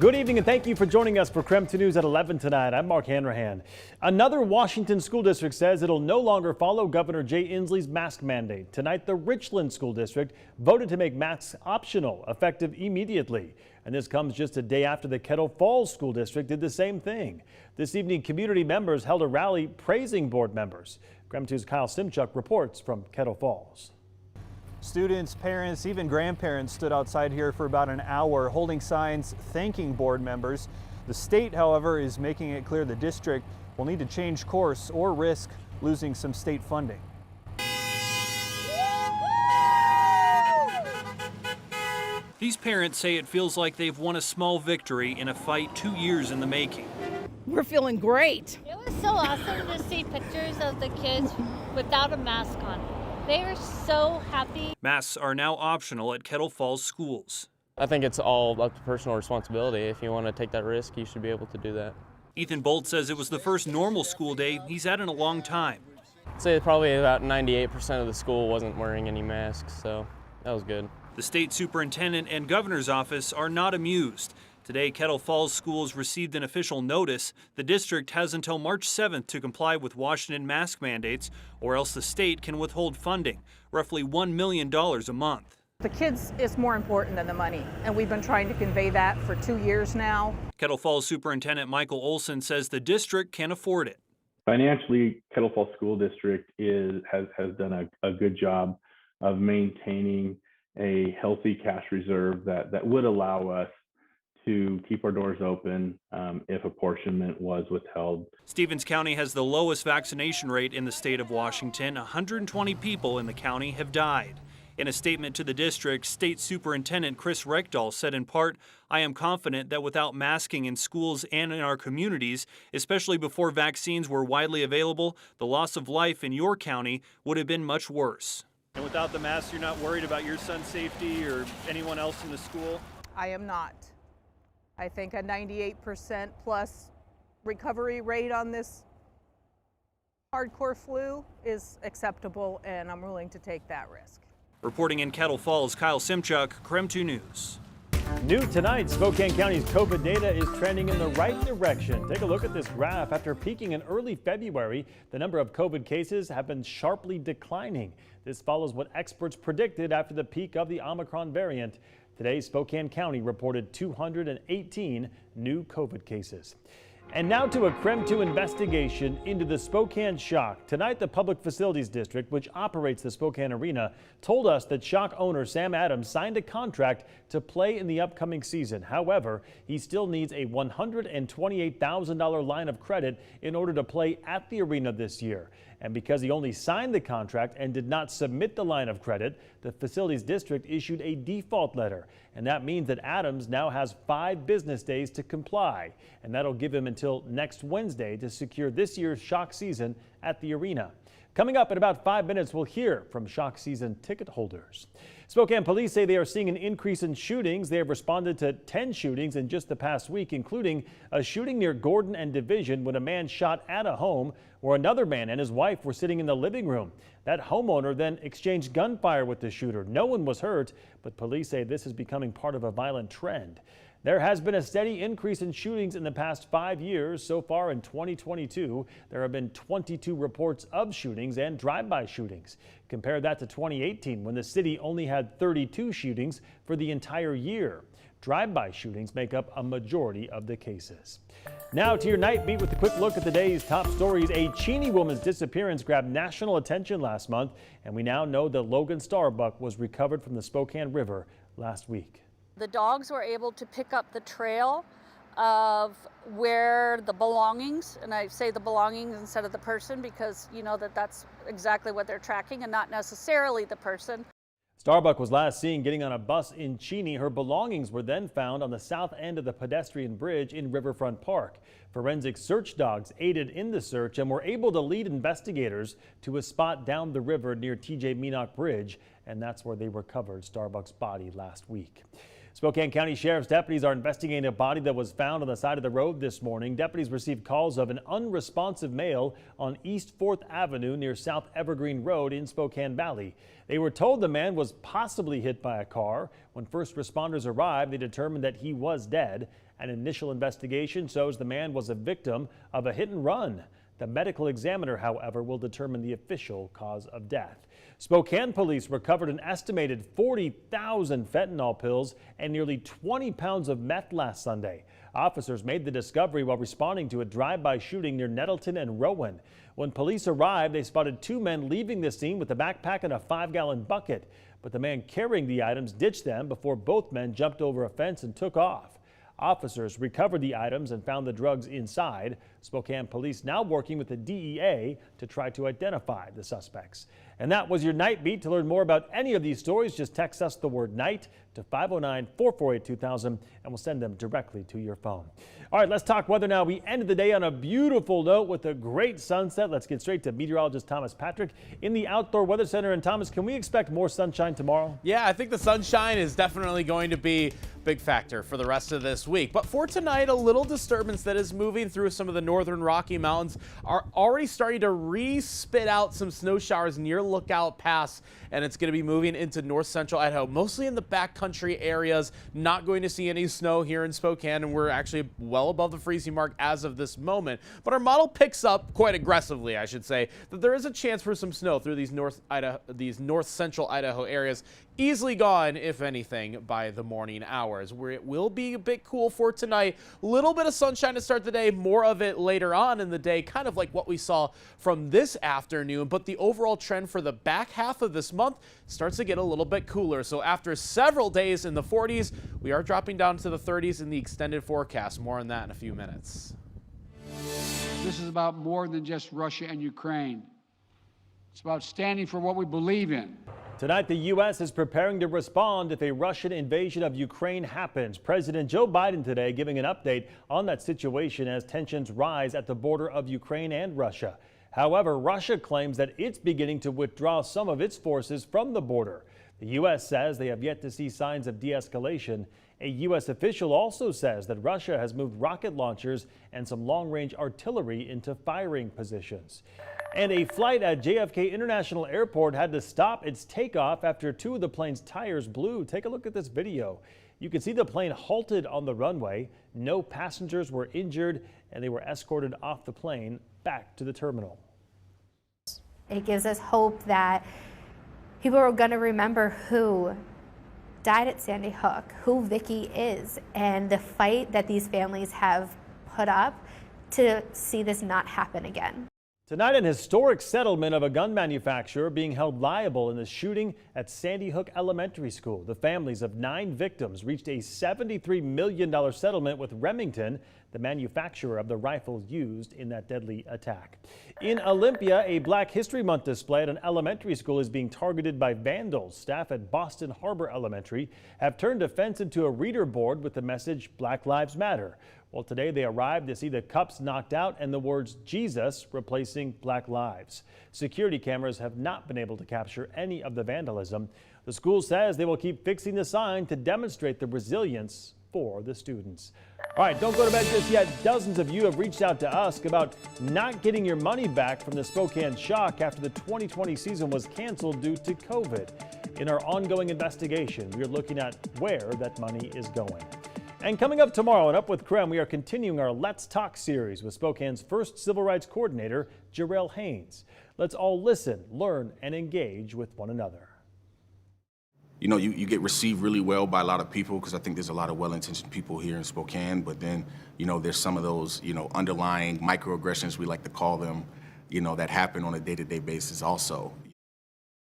Good evening and thank you for joining us for KREM 2 News at 11 tonight. I'm Mark Hanrahan. Another Washington school district says it'll no longer follow Governor Jay Inslee's mask mandate. Tonight, the Richland School District voted to make masks optional, effective immediately. And this comes just a day after the Kettle Falls School District did the same thing. This evening, community members held a rally praising board members. KREM 2's Kyle Simchuk reports from Kettle Falls. Students, parents, even grandparents stood outside here for about an hour holding signs thanking board members. The state, however, is making it clear the district will need to change course or risk losing some state funding. These parents say it feels like they've won a small victory in a fight 2 years in the making. We're feeling great. It was so awesome to see pictures of the kids without a mask on. They were so happy. Masks are now optional at Kettle Falls schools. I think it's all up to personal responsibility. If you want to take that risk, you should be able to do that. Ethan Bolt says it was the first normal school day he's had in a long time. I'd say probably about 98% of the school wasn't wearing any masks, so that was good. The state superintendent and governor's office are not amused. Today, Kettle Falls schools received an official notice. The district has until March 7th to comply with Washington mask mandates, or else the state can withhold funding, roughly $1 million a month. The kids is more important than the money, and we've been trying to convey that for 2 years now. Kettle Falls Superintendent Michael Olson says the district can afford it. Financially, Kettle Falls School District has done a good job of maintaining a healthy cash reserve that would allow us to keep our doors open if apportionment was withheld. Stevens County has the lowest vaccination rate in the state of Washington. 120 people in the county have died. In a statement to the district, State Superintendent Chris Reckdahl said in part, "I am confident that without masking in schools and in our communities, especially before vaccines were widely available, the loss of life in your county would have been much worse." And without the mask, you're not worried about your son's safety or anyone else in the school? I am not. I think a 98% plus recovery rate on this hardcore flu is acceptable, and I'm willing to take that risk. Reporting in Kettle Falls, Kyle Simchuk, KREM 2 News. New tonight, Spokane County's COVID data is trending in the right direction. Take a look at this graph. After peaking in early February, the number of COVID cases have been sharply declining. This follows what experts predicted after the peak of the Omicron variant. Today, Spokane County reported 218 new COVID cases. And now to a KREM 2 investigation into the Spokane Shock. Tonight, the Public Facilities District, which operates the Spokane Arena, told us that Shock owner Sam Adams signed a contract to play in the upcoming season. However, he still needs a $128,000 line of credit in order to play at the arena this year. And because he only signed the contract and did not submit the line of credit, the Facilities District issued a default letter. And that means that Adams now has 5 business days to comply. And that'll give him until next Wednesday to secure this year's Shock season at the arena. Coming up in about 5 minutes, we'll hear from Shock season ticket holders. Spokane police say they are seeing an increase in shootings. They have responded to 10 shootings in just the past week, including a shooting near Gordon and Division when a man shot at a home where another man and his wife were sitting in the living room. That homeowner then exchanged gunfire with the shooter. No one was hurt, but police say this is becoming part of a violent trend. There has been a steady increase in shootings in the past 5 years. So far in 2022, there have been 22 reports of shootings and drive-by shootings. Compare that to 2018, when the city only had 32 shootings for the entire year. Drive-by shootings make up a majority of the cases. Now to your night beat with a quick look at the day's top stories. A Cheney woman's disappearance grabbed national attention last month, and we now know that Logan Starbuck was recovered from the Spokane River last week. The dogs were able to pick up the trail of where the belongings, and I say the belongings instead of the person because you know that's exactly what they're tracking and not necessarily the person. Starbuck was last seen getting on a bus in Cheney. Her belongings were then found on the south end of the pedestrian bridge in Riverfront Park. Forensic search dogs aided in the search and were able to lead investigators to a spot down the river near TJ Meanock Bridge, and that's where they recovered Starbuck's body last week. Spokane County Sheriff's deputies are investigating a body that was found on the side of the road this morning. Deputies received calls of an unresponsive male on East 4th Avenue near South Evergreen Road in Spokane Valley. They were told the man was possibly hit by a car. When first responders arrived, they determined that he was dead. An initial investigation shows the man was a victim of a hit and run. The medical examiner, however, will determine the official cause of death. Spokane police recovered an estimated 40,000 fentanyl pills and nearly 20 pounds of meth last Sunday. Officers made the discovery while responding to a drive-by shooting near Nettleton and Rowan. When police arrived, they spotted two men leaving the scene with a backpack and a 5-gallon bucket. But the man carrying the items ditched them before both men jumped over a fence and took off. Officers recovered the items and found the drugs inside. Spokane police now working with the DEA to try to identify the suspects. And that was your Night Beat. To learn more about any of these stories, just text us the word night to 509-448-2000 and we'll send them directly to your phone. All right, let's talk weather now. We ended the day on a beautiful note with a great sunset. Let's get straight to meteorologist Thomas Patrick in the Outdoor Weather Center. And Thomas, can we expect more sunshine tomorrow? Yeah, I think the sunshine is definitely going to be a big factor for the rest of this week. But for tonight, a little disturbance that is moving through some of the northern Rocky Mountains are already starting to re-spit out some snow showers near Lookout Pass, and it's going to be moving into north central Idaho, mostly in the backcountry areas. Not going to see any snow here in Spokane, and we're actually well above the freezing mark as of this moment. But our model picks up quite aggressively, I should say, that there is a chance for some snow through these north central Idaho areas. Easily gone, if anything, by the morning hours, where it will be a bit cool for tonight. Little bit of sunshine to start the day, more of it later on in the day, kind of like what we saw from this afternoon. But the overall trend for the back half of this month starts to get a little bit cooler. So after several days in the 40s, we are dropping down to the 30s in the extended forecast. More on that in a few minutes. This is about more than just Russia and Ukraine. It's about standing for what we believe in. Tonight, the U.S. is preparing to respond if a Russian invasion of Ukraine happens. President Joe Biden today giving an update on that situation as tensions rise at the border of Ukraine and Russia. However, Russia claims that it's beginning to withdraw some of its forces from the border. The U.S. says they have yet to see signs of de-escalation. A U.S. official also says that Russia has moved rocket launchers and some long-range artillery into firing positions. And a flight at JFK International Airport had to stop its takeoff after two of the plane's tires blew. Take a look at this video. You can see the plane halted on the runway. No passengers were injured, and they were escorted off the plane back to the terminal. It gives us hope that people are going to remember who died at Sandy Hook, who Vicki is, and the fight that these families have put up to see this not happen again. Tonight, an historic settlement of a gun manufacturer being held liable in the shooting at Sandy Hook Elementary School. The families of 9 victims reached a $73 million settlement with Remington, the manufacturer of the rifle used in that deadly attack. In Olympia, a Black History Month display at an elementary school is being targeted by vandals. Staff at Boston Harbor Elementary have turned a fence into a reader board with the message Black Lives Matter. Well, today they arrived to see the cups knocked out and the words Jesus replacing Black Lives. Security cameras have not been able to capture any of the vandalism. The school says they will keep fixing the sign to demonstrate the resilience for the students. All right, don't go to bed just yet. Dozens of you have reached out to us about not getting your money back from the Spokane Shock after the 2020 season was canceled due to COVID. In our ongoing investigation, we are looking at where that money is going. And coming up tomorrow on Up with Krem, we are continuing our Let's Talk series with Spokane's first civil rights coordinator, Jarrell Haynes. Let's all listen, learn, and engage with one another. You know, you get received really well by a lot of people because I think there's a lot of well-intentioned people here in Spokane, but then, you know, there's some of those, you know, underlying microaggressions, we like to call them, you know, that happen on a day-to-day basis also.